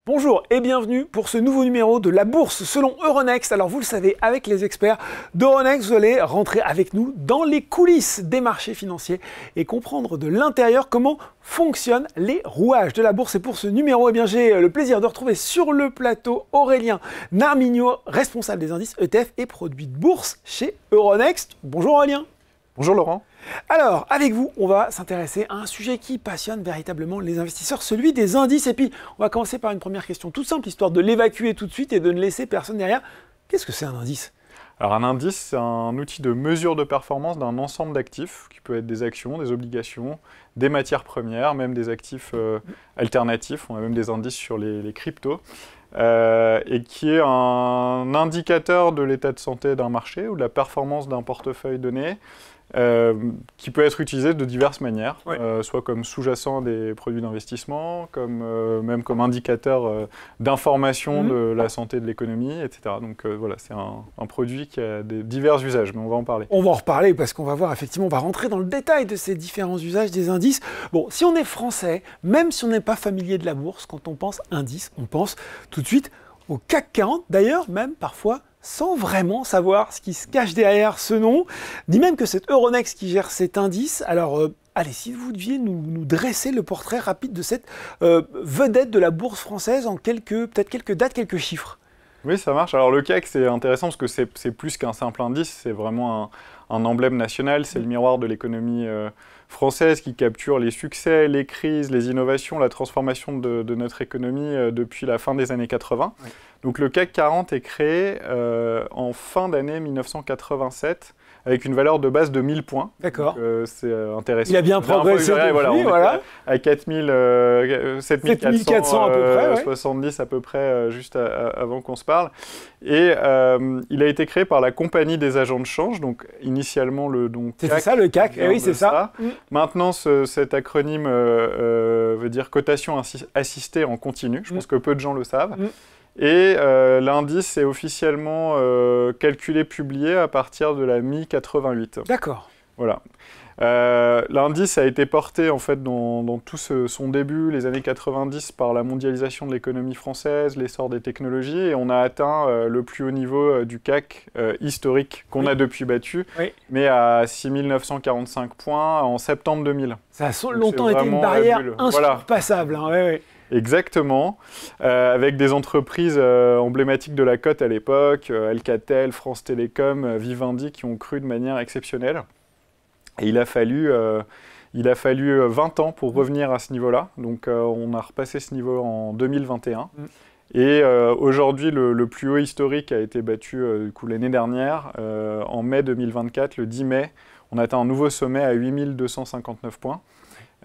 Bonjour et bienvenue pour ce nouveau numéro de la bourse selon Euronext. Alors vous le savez, avec les experts d'Euronext, vous allez rentrer avec nous dans les coulisses des marchés financiers et comprendre de l'intérieur comment fonctionnent les rouages de la bourse. Et pour ce numéro, j'ai le plaisir de retrouver sur le plateau Aurélien Narmigno, responsable des indices ETF et produits de bourse chez Euronext. Bonjour Aurélien. Bonjour Laurent. Alors, avec vous, on va s'intéresser à un sujet qui passionne véritablement les investisseurs, celui des indices. Et puis, on va commencer par une première question toute simple, histoire de l'évacuer tout de suite et de ne laisser personne derrière. Qu'est-ce que c'est un indice ? Alors un indice, c'est un outil de mesure de performance d'un ensemble d'actifs, qui peut être des actions, des obligations, des matières premières, même des actifs alternatifs. On a même des indices sur les cryptos. Et qui est un indicateur de l'état de santé d'un marché ou de la performance d'un portefeuille donné, qui peut être utilisé de diverses manières, soit comme sous-jacent des produits d'investissement, même comme indicateur d'information de la santé de l'économie, etc. Donc voilà, c'est un produit qui a des divers usages, mais on va en parler. On va en reparler parce qu'on va voir, effectivement, on va rentrer dans le détail de ces différents usages des indices. Bon, si on est français, même si on n'est pas familier de la bourse, quand on pense indice, on pense tout de suite au CAC 40, d'ailleurs, même parfois sans vraiment savoir ce qui se cache derrière ce nom, ni même que c'est Euronext qui gère cet indice. Alors, allez, si vous deviez nous dresser le portrait rapide de cette vedette de la bourse française en peut-être quelques dates, quelques chiffres. Oui, ça marche. Alors le CAC, c'est intéressant parce que c'est plus qu'un simple indice, c'est vraiment un emblème national, c'est le miroir de l'économie française qui capture les succès, les crises, les innovations, la transformation de notre économie depuis la fin des années 80. Oui. Donc le CAC 40 est créé en fin d'année 1987 avec une valeur de base de 1000 points. D'accord. C'est intéressant. Il a bien progressé depuis, voilà. À 7400 à peu près, 70 à peu près, juste avant qu'on se parle. Et il a été créé par la Compagnie des agents de change, donc initialement le CAC. C'est ça le CAC, oui c'est ça. Maintenant cet acronyme veut dire cotation assistée en continu, je pense que peu de gens le savent. Et l'indice est officiellement calculé, publié à partir de la mi-88. D'accord. Voilà. L'indice a été porté en fait dans tout son début, les années 90, par la mondialisation de l'économie française, l'essor des technologies, et on a atteint le plus haut niveau du CAC historique qu'on a depuis battu, mais à 6945 points en septembre 2000. Ça a longtemps été une barrière insurpassable. Hein, Exactement, avec des entreprises emblématiques de la cote à l'époque, Alcatel, France Télécom, Vivendi, qui ont cru de manière exceptionnelle. Et il a fallu 20 ans pour revenir à ce niveau-là. Donc on a repassé ce niveau en 2021. Et aujourd'hui, le plus haut historique a été battu l'année dernière. En mai 2024, le 10 mai, on a atteint un nouveau sommet à 8259 points.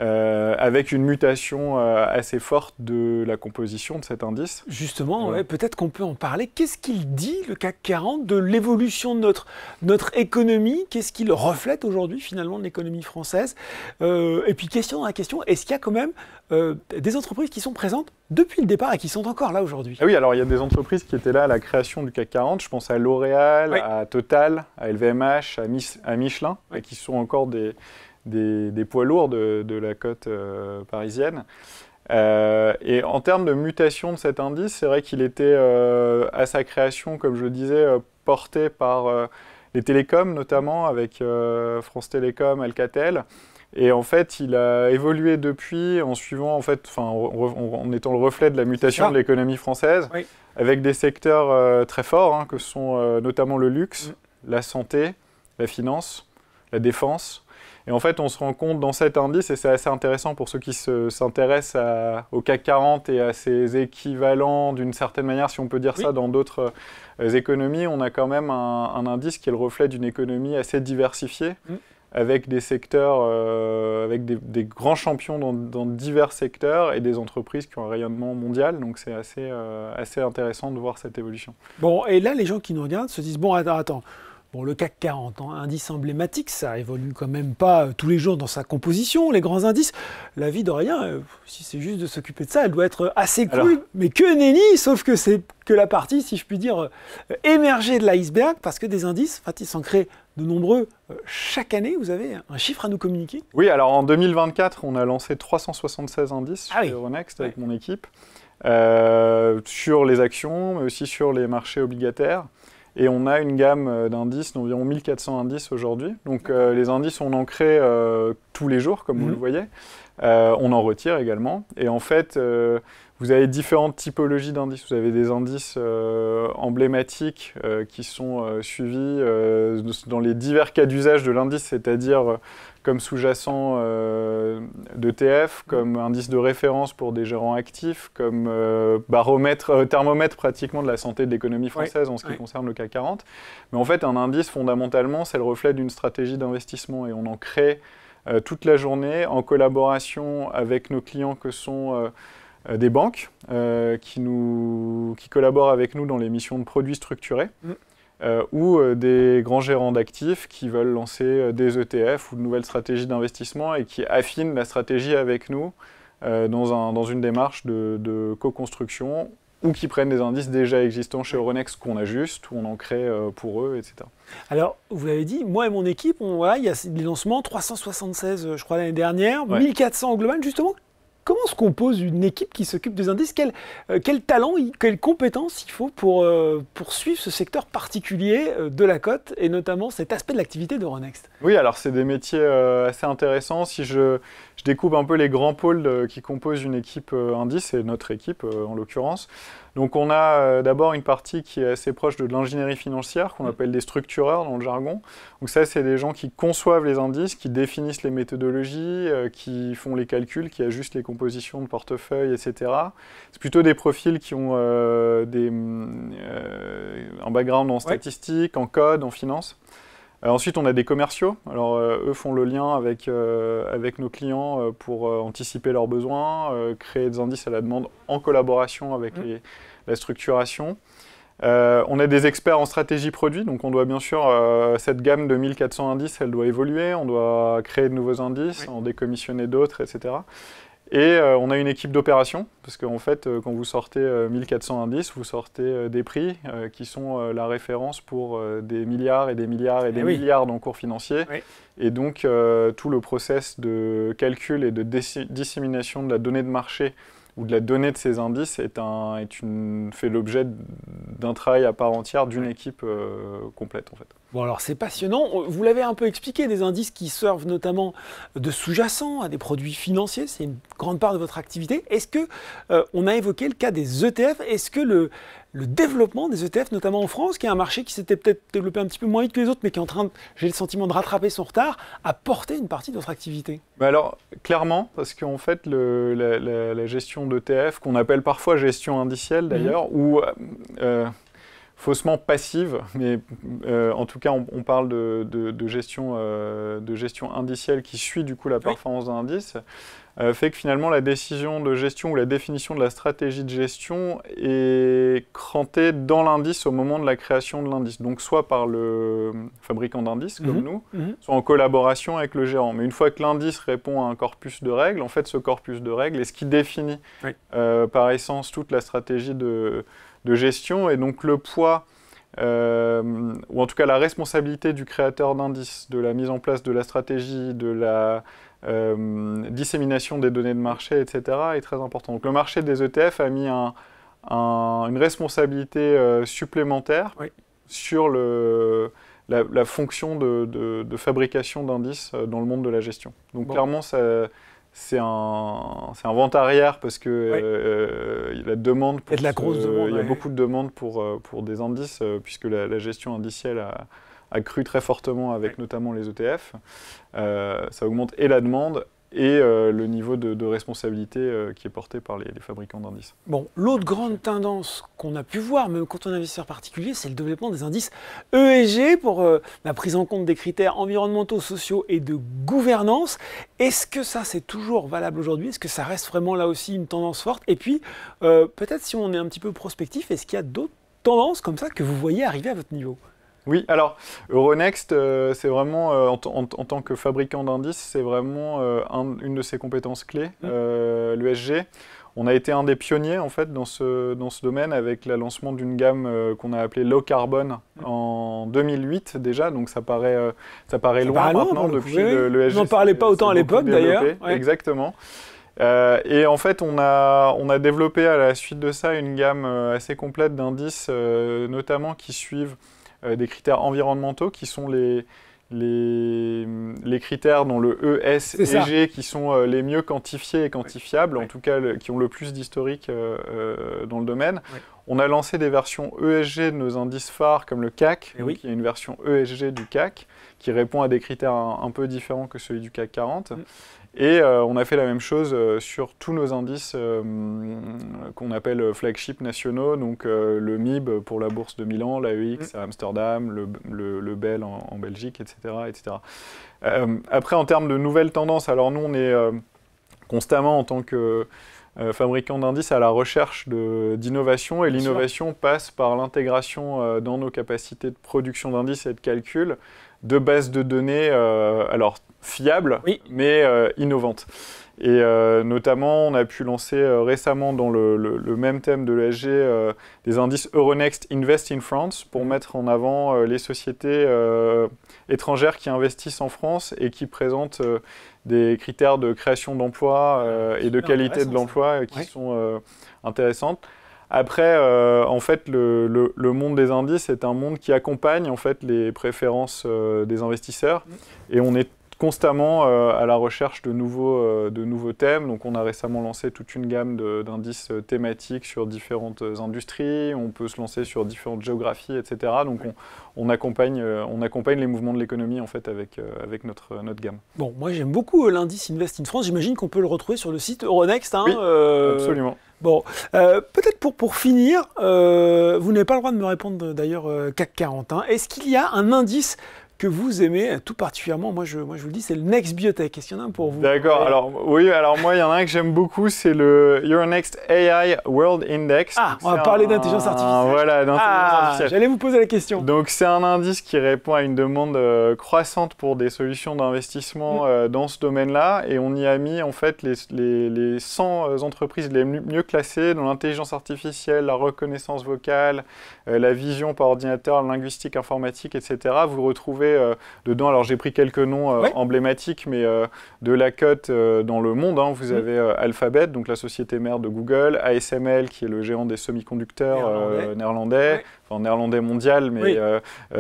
Avec une mutation assez forte de la composition de cet indice. Justement, peut-être qu'on peut en parler. Qu'est-ce qu'il dit, le CAC 40, de l'évolution de notre économie? Qu'est-ce qu'il reflète aujourd'hui, finalement, de l'économie française? Et puis, question dans la question, est-ce qu'il y a quand même des entreprises qui sont présentes depuis le départ et qui sont encore là aujourd'hui? Ah oui, alors il y a des entreprises qui étaient là à la création du CAC 40. Je pense à L'Oréal, à Total, à LVMH, à Michelin, qui sont encore des poids lourds de la cote parisienne. Et en termes de mutation de cet indice, c'est vrai qu'il était à sa création, comme je le disais, porté par les télécoms, notamment avec France Télécom, Alcatel. Et en fait, il a évolué depuis en suivant, en étant le reflet de la mutation de l'économie française, avec des secteurs très forts, que sont notamment le luxe, la santé, la finance, la défense. Et en fait, on se rend compte dans cet indice, et c'est assez intéressant pour ceux qui s'intéressent au CAC 40 et à ses équivalents d'une certaine manière, si on peut dire ça, dans d'autres économies, on a quand même un indice qui est le reflet d'une économie assez diversifiée, avec des secteurs, avec des grands champions dans divers secteurs et des entreprises qui ont un rayonnement mondial. Donc c'est assez intéressant de voir cette évolution. Bon, et là, les gens qui nous regardent se disent, bon, attends. Bon, le CAC 40, indice emblématique, ça évolue quand même pas tous les jours dans sa composition, les grands indices. La vie d'Aurélien, si c'est juste de s'occuper de ça, elle doit être assez cool, mais que nenni, sauf que c'est que la partie, si je puis dire, émergée de l'iceberg, parce que des indices, ils s'en créent de nombreux. Chaque année, vous avez un chiffre à nous communiquer? Oui, alors en 2024, on a lancé 376 indices chez Euronext avec mon équipe, sur les actions, mais aussi sur les marchés obligataires. Et on a une gamme d'indices d'environ 1400 indices aujourd'hui. Donc les indices, on en crée tous les jours, comme vous le voyez. On en retire également. Et en fait, vous avez différentes typologies d'indices. Vous avez des indices emblématiques qui sont suivis dans les divers cas d'usage de l'indice, c'est-à-dire comme sous-jacent d'ETF, comme indice de référence pour des gérants actifs, comme thermomètre pratiquement de la santé de l'économie française en ce qui concerne le CAC 40. Mais en fait, un indice, fondamentalement, c'est le reflet d'une stratégie d'investissement et on en crée toute la journée en collaboration avec nos clients que sont des banques qui collaborent avec nous dans l'émission de produits structurés ou des grands gérants d'actifs qui veulent lancer des ETF ou de nouvelles stratégies d'investissement et qui affinent la stratégie avec nous dans une démarche de co-construction ou qui prennent des indices déjà existants chez Euronext qu'on ajuste, ou on en crée pour eux, etc. Alors, vous avez dit, moi et mon équipe, il y a des lancements, 376, je crois, l'année dernière, 1400 au global, justement. Comment se compose une équipe qui s'occupe des indices? Quel talent, quelles compétences il faut pour suivre ce secteur particulier de la cote, et notamment cet aspect de l'activité d'Euronext? Oui, alors c'est des métiers assez intéressants. Si je découpe un peu les grands pôles qui composent une équipe indice, et notre équipe en l'occurrence. Donc on a d'abord une partie qui est assez proche de l'ingénierie financière, qu'on appelle des structureurs dans le jargon. Donc ça, c'est des gens qui conçoivent les indices, qui définissent les méthodologies, qui font les calculs, qui ajustent les compositions de portefeuille, etc. C'est plutôt des profils qui ont un background en statistique, en code, en finance. Ensuite, on a des commerciaux. Alors, eux font le lien avec nos clients pour anticiper leurs besoins, créer des indices à la demande en collaboration avec la structuration. On a des experts en stratégie produit, donc on doit bien sûr, cette gamme de 1400 indices, elle doit évoluer, on doit créer de nouveaux indices, en décommissionner d'autres, etc. Et on a une équipe d'opération, parce qu'en fait, quand vous sortez 1400 indices, vous sortez des prix qui sont la référence pour des milliards et des milliards et des milliards d'encours financiers. Et donc, tout le process de calcul et de dissémination de la donnée de marché ou de la donnée de ces indices fait l'objet d'un travail à part entière d'une équipe complète, en fait. Bon, alors c'est passionnant. Vous l'avez un peu expliqué, des indices qui servent notamment de sous-jacents à des produits financiers. C'est une grande part de votre activité. Est-ce que, on a évoqué le cas des ETF, est-ce que le développement des ETF, notamment en France, qui est un marché qui s'était peut-être développé un petit peu moins vite que les autres, mais qui est en train, j'ai le sentiment, de rattraper son retard, a porté une partie de votre activité? Alors, clairement, parce qu'en fait, la gestion d'ETF, qu'on appelle parfois gestion indicielle d'ailleurs, ou faussement passive, mais en tout cas, on parle de gestion indicielle qui suit du coup la performance d'un indice, fait que finalement la décision de gestion ou la définition de la stratégie de gestion est crantée dans l'indice au moment de la création de l'indice. Donc soit par le fabricant d'indices comme nous, soit en collaboration avec le gérant. Mais une fois que l'indice répond à un corpus de règles, en fait ce corpus de règles est ce qui définit par essence toute la stratégie de gestion, et donc le poids, ou en tout cas la responsabilité du créateur d'indice, de la mise en place de la stratégie, de la dissémination des données de marché, etc., est très important. Donc le marché des ETF a mis une responsabilité supplémentaire sur la fonction de fabrication d'indices dans le monde de la gestion. Donc clairement, c'est un vent arrière parce que la demande il y a de la grosse demande, il y a beaucoup de demandes pour des indices, puisque la gestion indicielle a cru très fortement avec notamment les ETF. Ça augmente et la demande et le niveau de responsabilité qui est porté par les fabricants d'indices. Bon, l'autre grande tendance qu'on a pu voir, même quand on est investisseur particulier, c'est le développement des indices ESG pour la prise en compte des critères environnementaux, sociaux et de gouvernance. Est-ce que ça, c'est toujours valable aujourd'hui? Est-ce que ça reste vraiment là aussi une tendance forte? Et puis, peut-être si on est un petit peu prospectif, est-ce qu'il y a d'autres tendances comme ça que vous voyez arriver à votre niveau? Oui, alors Euronext, c'est vraiment, en tant que fabricant d'indices, c'est vraiment une de ses compétences clés, l'ESG. On a été un des pionniers en fait dans ce domaine avec le lancement d'une gamme qu'on a appelée Low Carbon en 2008 déjà, donc ça paraît loin maintenant depuis le ESG. On n'en parlait pas autant à l'époque d'ailleurs. Ouais. Exactement. Et en fait, on a développé à la suite de ça une gamme assez complète d'indices, notamment qui suivent des critères environnementaux qui sont les critères dont le E, S et G qui sont les mieux quantifiés et quantifiables, en tout cas qui ont le plus d'historique dans le domaine. Ouais. On a lancé des versions ESG de nos indices phares comme le CAC, donc il y a une version ESG du CAC qui répond à des critères un peu différents que celui du CAC 40. Et on a fait la même chose sur tous nos indices qu'on appelle flagship nationaux, donc le MIB pour la bourse de Milan, l'AEX à Amsterdam, le BEL en Belgique, etc. etc. Après, en termes de nouvelles tendances, alors nous, on est constamment en tant que fabricant d'indices à la recherche d'innovation, et l'innovation passe par l'intégration dans nos capacités de production d'indices et de calcul de bases de données, alors fiables, mais innovantes. Et notamment, on a pu lancer récemment dans le même thème de l'ESG des indices Euronext Invest in France pour mettre en avant les sociétés étrangères qui investissent en France et qui présentent des critères de création d'emplois et de qualité de l'emploi qui sont intéressantes. Après, en fait, le monde des indices est un monde qui accompagne en fait les préférences des investisseurs, et on est constamment à la recherche de nouveaux thèmes. Donc on a récemment lancé toute une gamme d'indices thématiques sur différentes industries, on peut se lancer sur différentes géographies, etc. Donc on accompagne les mouvements de l'économie en fait avec notre gamme. Bon, moi j'aime beaucoup l'indice Invest in France, j'imagine qu'on peut le retrouver sur le site Euronext. Oui, absolument. Bon, peut-être pour finir, vous n'avez pas le droit de me répondre d'ailleurs CAC 40. Est-ce qu'il y a un indice que vous aimez tout particulièrement? Moi je vous le dis, c'est le Next Biotech. Est-ce qu'il y en a un pour vous? D'accord, alors moi il y en a un que j'aime beaucoup, c'est le Euronext AI World Index. Ah, on va parler d'intelligence artificielle. Voilà, d'intelligence artificielle. J'allais vous poser la question. Donc c'est un indice qui répond à une demande croissante pour des solutions d'investissement dans ce domaine-là, et on y a mis en fait les 100 entreprises les mieux classées dans l'intelligence artificielle, la reconnaissance vocale, la vision par ordinateur, la linguistique informatique, etc. Vous retrouvez dedans, alors j'ai pris quelques noms emblématiques, mais de la cote dans le monde, vous avez Alphabet, donc la société mère de Google, ASML qui est le géant des semi-conducteurs néerlandais, enfin néerlandais mondial, mais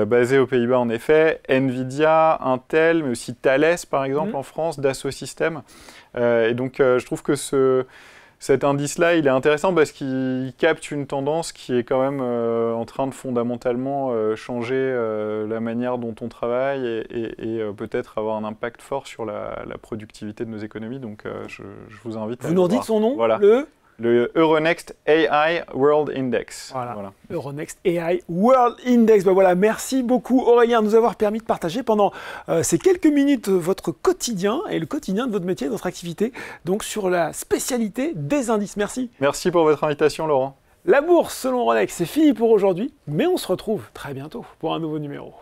basé aux Pays-Bas en effet, Nvidia, Intel, mais aussi Thales par exemple en France, Dassault Systèmes. Et donc je trouve que cet indice-là, il est intéressant parce qu'il capte une tendance qui est quand même en train de fondamentalement changer la manière dont on travaille et peut-être avoir un impact fort sur la productivité de nos économies. Donc je vous invite à... Vous nous redites son nom? Voilà. Le Euronext AI World Index. Voilà. Euronext AI World Index. Ben voilà, merci beaucoup Aurélien de nous avoir permis de partager pendant ces quelques minutes votre quotidien et le quotidien de votre métier, de votre activité, donc sur la spécialité des indices. Merci. Merci pour votre invitation Laurent. La bourse selon Euronext, c'est fini pour aujourd'hui, mais on se retrouve très bientôt pour un nouveau numéro.